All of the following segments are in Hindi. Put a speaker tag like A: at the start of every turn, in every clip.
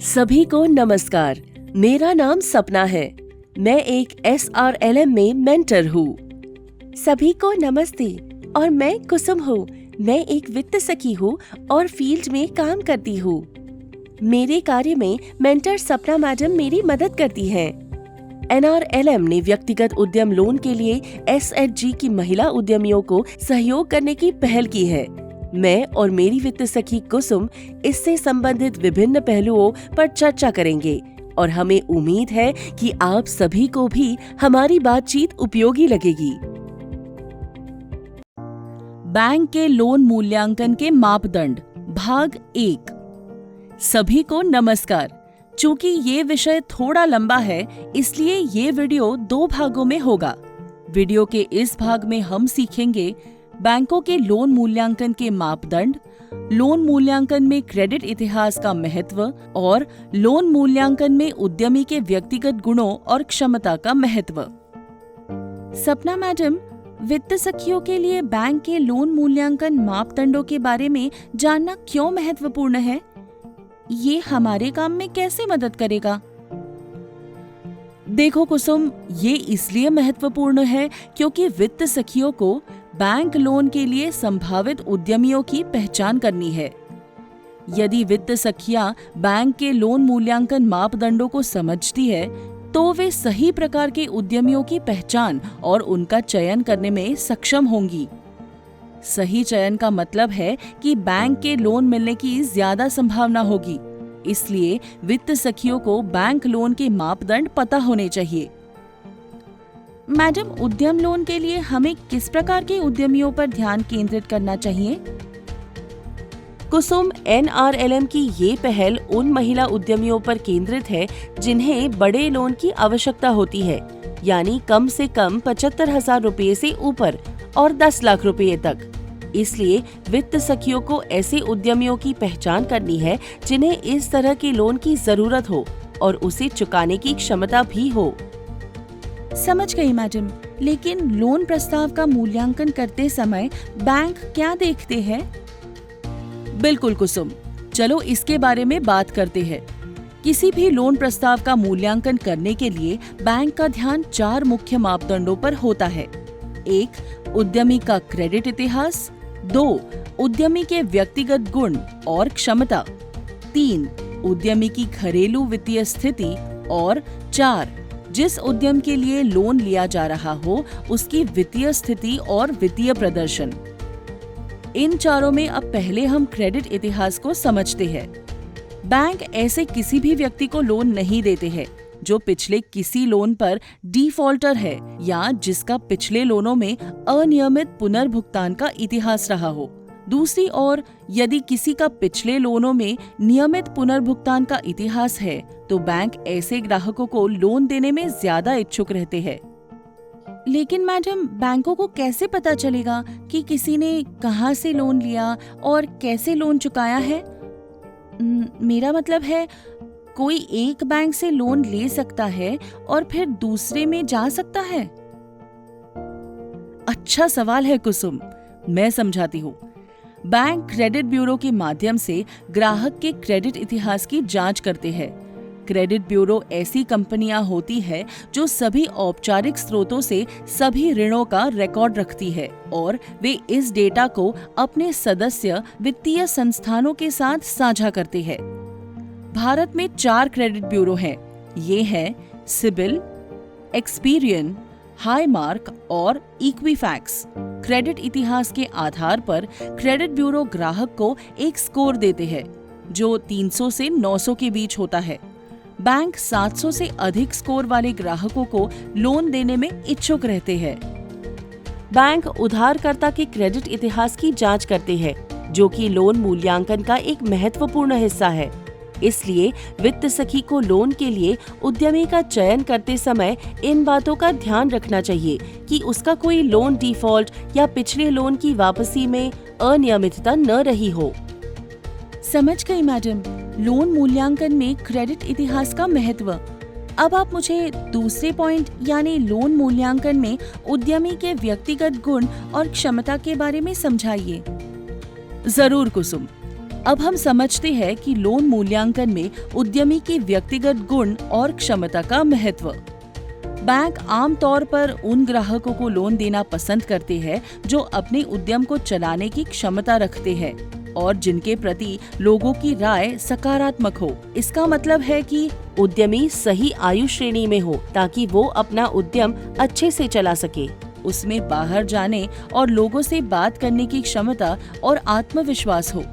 A: सभी को नमस्कार। मेरा नाम सपना है। मैं एक SRLM में मेंटर हूँ।
B: सभी को नमस्ते और मैं कुसुम हूँ। मैं एक वित्त सखी हूँ और फील्ड में काम करती हूँ। मेरे कार्य में मेंटर सपना मैडम मेरी मदद करती हैं।
A: NRLM ने व्यक्तिगत उद्यम लोन के लिए SHG की महिला उद्यमियों को सहयोग करने की पहल की है। मैं और मेरी वित्त सखी कुसुम इससे संबंधित विभिन्न पहलुओं पर चर्चा करेंगे और हमें उम्मीद है कि आप सभी को भी हमारी बातचीत उपयोगी लगेगी।
C: बैंक के लोन मूल्यांकन के मापदंड भाग 1। सभी को नमस्कार। चूंकि ये विषय थोड़ा लंबा है, इसलिए ये वीडियो 2 भागों में होगा। वीडियो के इस भाग में हम सीखेंगे बैंकों के लोन मूल्यांकन के मापदंड, लोन मूल्यांकन में क्रेडिट इतिहास का महत्व और लोन मूल्यांकन में उद्यमी के व्यक्तिगत गुणों और क्षमता का महत्व। सपना मैडम, वित्त सखियों के लिए बैंक के लोन मूल्यांकन मापदंडों के बारे में जानना क्यों महत्वपूर्ण है? ये हमारे काम में कैसे मदद करेगा?
A: देखो कुसुम, ये इसलिए महत्वपूर्ण है क्योंकि वित्त सखियों को बैंक लोन के लिए संभावित उद्यमियों की पहचान करनी है। यदि वित्त सखियां बैंक के लोन मूल्यांकन मापदंडों को समझती है, तो वे सही प्रकार के उद्यमियों की पहचान और उनका चयन करने में सक्षम होंगी। सही चयन का मतलब है कि बैंक के लोन मिलने की ज्यादा संभावना होगी। इसलिए वित्त सखियों को बैंक लोन के मापदंड पता होने चाहिए।
C: मैडम, उद्यम लोन के लिए हमें किस प्रकार के उद्यमियों पर ध्यान केंद्रित करना चाहिए?
A: कुसुम, NRLM की ये पहल उन महिला उद्यमियों पर केंद्रित है जिन्हें बड़े लोन की आवश्यकता होती है, यानी कम से कम 75,000 रुपये से ऊपर और 10 लाख रुपये तक। इसलिए वित्त सखियों को ऐसे उद्यमियों की पहचान करनी है जिन्हें इस तरह के लोन की जरूरत हो और उसे चुकाने की क्षमता भी हो।
C: समझ गई मैडम, लेकिन लोन प्रस्ताव का मूल्यांकन करते समय बैंक क्या देखते हैं?
A: बिल्कुल कुसुम, चलो इसके बारे में बात करते हैं। किसी भी लोन प्रस्ताव का मूल्यांकन करने के लिए बैंक का ध्यान 4 मुख्य मापदंडों पर होता है। 1. उद्यमी का क्रेडिट इतिहास। 2. उद्यमी के व्यक्तिगत गुण और क्षमता। 3. उद्यमी की घरेलू वित्तीय स्थिति। और 4. जिस उद्यम के लिए लोन लिया जा रहा हो उसकी वित्तीय स्थिति और वित्तीय प्रदर्शन। इन चारों में अब पहले हम क्रेडिट इतिहास को समझते हैं। बैंक ऐसे किसी भी व्यक्ति को लोन नहीं देते हैं जो पिछले किसी लोन पर डिफॉल्टर है या जिसका पिछले लोनों में अनियमित पुनर्भुगतान का इतिहास रहा हो। दूसरी ओर, यदि किसी का पिछले लोनों में नियमित पुनर्भुगतान का इतिहास है, तो बैंक ऐसे ग्राहकों को लोन देने में ज्यादा इच्छुक रहते हैं।
C: लेकिन मैडम, बैंकों को कैसे पता चलेगा कि किसी ने कहां से लोन लिया और कैसे लोन चुकाया है? मेरा मतलब है, कोई एक बैंक से लोन ले सकता है और फिर दूसरे में जा सकता है?
A: अच्छा सवाल है कुसुम, मैं समझाती हूँ। बैंक क्रेडिट ब्यूरो के माध्यम से ग्राहक के क्रेडिट इतिहास की जांच करते हैं। क्रेडिट ब्यूरो ऐसी कंपनियां होती है जो सभी औपचारिक स्रोतों से सभी ऋणों का रिकॉर्ड रखती है और वे इस डेटा को अपने सदस्य वित्तीय संस्थानों के साथ साझा करते हैं। भारत में 4 क्रेडिट ब्यूरो हैं। ये हैं सिबिल, एक्सपीरियन, हाईमार्क और इक्विफैक्स। क्रेडिट इतिहास के आधार पर क्रेडिट ब्यूरो ग्राहक को एक स्कोर देते हैं जो 300 से 900 के बीच होता है। बैंक 700 से अधिक स्कोर वाले ग्राहकों को लोन देने में इच्छुक रहते हैं। बैंक उधारकर्ता के क्रेडिट इतिहास की जांच करते हैं, जो कि लोन मूल्यांकन का एक महत्वपूर्ण हिस्सा है। इसलिए वित्त सखी को लोन के लिए उद्यमी का चयन करते समय इन बातों का ध्यान रखना चाहिए कि उसका कोई लोन डिफॉल्ट या पिछले लोन की वापसी में अनियमितता न रही हो।
C: समझ गई मैडम, लोन मूल्यांकन में क्रेडिट इतिहास का महत्व। अब आप मुझे दूसरे पॉइंट यानी लोन मूल्यांकन में उद्यमी के व्यक्तिगत गुण और क्षमता के बारे में समझाइए।
A: जरूर कुसुम। अब हम समझते हैं कि लोन मूल्यांकन में उद्यमी के व्यक्तिगत गुण और क्षमता का महत्व। बैंक आमतौर पर उन ग्राहकों को लोन देना पसंद करते हैं जो अपने उद्यम को चलाने की क्षमता रखते हैं और जिनके प्रति लोगों की राय सकारात्मक हो। इसका मतलब है कि
B: उद्यमी सही आयु श्रेणी में हो ताकि वो अपना उद्यम अच्छे से चला सके।
A: उसमें बाहर जाने और लोगों से बात करने की क्षमता और आत्मविश्वास हो।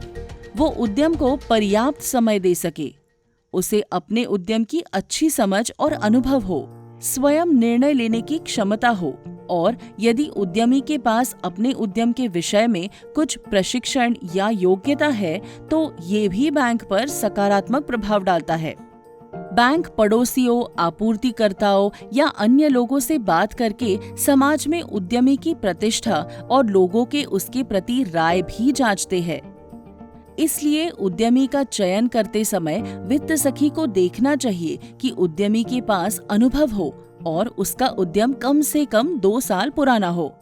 A: वो उद्यम को पर्याप्त समय दे सके। उसे अपने उद्यम की अच्छी समझ और अनुभव हो। स्वयं निर्णय लेने की क्षमता हो और यदि उद्यमी के पास अपने उद्यम के विषय में कुछ प्रशिक्षण या योग्यता है तो ये भी बैंक पर सकारात्मक प्रभाव डालता है। बैंक पड़ोसियों, आपूर्तिकर्ताओं या अन्य लोगों से बात करके समाज में उद्यमी की प्रतिष्ठा और लोगों के उसके प्रति राय भी जांचते हैं। इसलिए उद्यमी का चयन करते समय वित्त सखी को देखना चाहिए कि उद्यमी के पास अनुभव हो और उसका उद्यम कम से कम 2 साल पुराना हो।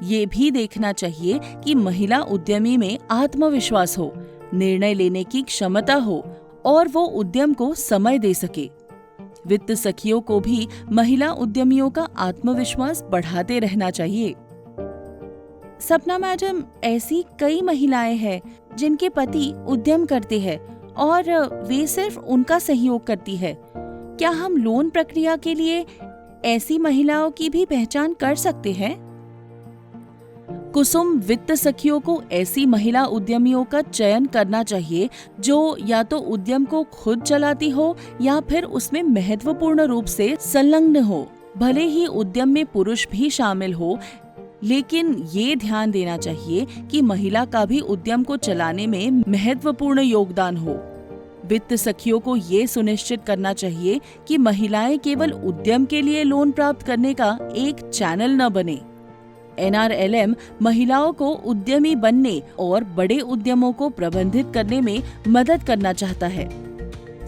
A: ये भी देखना चाहिए कि महिला उद्यमी में आत्मविश्वास हो, निर्णय लेने की क्षमता हो और वो उद्यम को समय दे सके। वित्त सखियों को भी महिला उद्यमियों का आत्मविश्वास बढ़ाते रहना चाहिए।
C: सपना मैडम, ऐसी कई महिलाएं हैं जिनके पति उद्यम करते हैं और वे सिर्फ उनका सहयोग करती है। क्या हम लोन प्रक्रिया के लिए ऐसी महिलाओं की भी पहचान कर सकते हैं?
A: कुसुम, वित्त सखियों को ऐसी महिला उद्यमियों का चयन करना चाहिए जो या तो उद्यम को खुद चलाती हो या फिर उसमें महत्वपूर्ण रूप से संलग्न हो। भले ही उद्यम में पुरुष भी शामिल हो, लेकिन ये ध्यान देना चाहिए कि महिला का भी उद्यम को चलाने में महत्वपूर्ण योगदान हो। वित्त सखियों को ये सुनिश्चित करना चाहिए कि महिलाएं केवल उद्यम के लिए लोन प्राप्त करने का एक चैनल न बने। NRLM महिलाओं को उद्यमी बनने और बड़े उद्यमों को प्रबंधित करने में मदद करना चाहता है।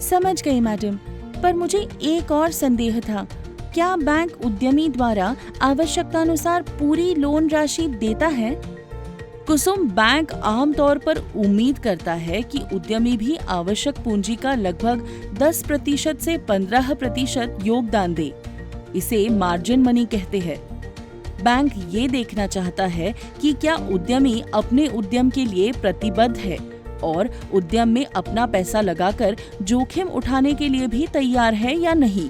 C: समझ गई मैडम, पर मुझे एक और संदेह था। क्या बैंक उद्यमी द्वारा आवश्यकतानुसार पूरी लोन राशि देता है?
A: कुसुम, बैंक आमतौर पर उम्मीद करता है कि उद्यमी भी आवश्यक पूंजी का लगभग 10% से 15% योगदान दे। इसे मार्जिन मनी कहते हैं। बैंक ये देखना चाहता है कि क्या उद्यमी अपने उद्यम के लिए प्रतिबद्ध है और उद्यम में अपना पैसा लगाकर जोखिम उठाने के लिए भी तैयार है या नहीं।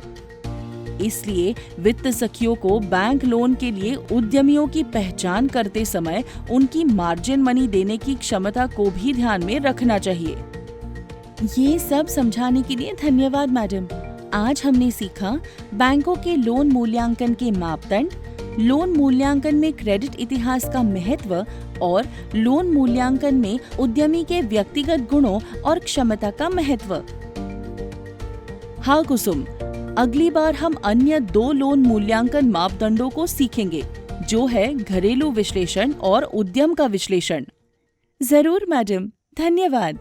A: इसलिए वित्त सखियों को बैंक लोन के लिए उद्यमियों की पहचान करते समय उनकी मार्जिन मनी देने की क्षमता को भी ध्यान में रखना चाहिए।
C: ये सब समझाने के लिए धन्यवाद मैडम। आज हमने सीखा बैंकों के लोन मूल्यांकन के मापदंड, लोन मूल्यांकन में क्रेडिट इतिहास का महत्व और लोन मूल्यांकन में उद्यमी के व्यक्तिगत गुणों और क्षमता का महत्व।
A: हाँ कुसुम, अगली बार हम अन्य 2 लोन मूल्यांकन मापदंडों को सीखेंगे, जो है घरेलू विश्लेषण और उद्यम का विश्लेषण।
C: जरूर मैडम, धन्यवाद।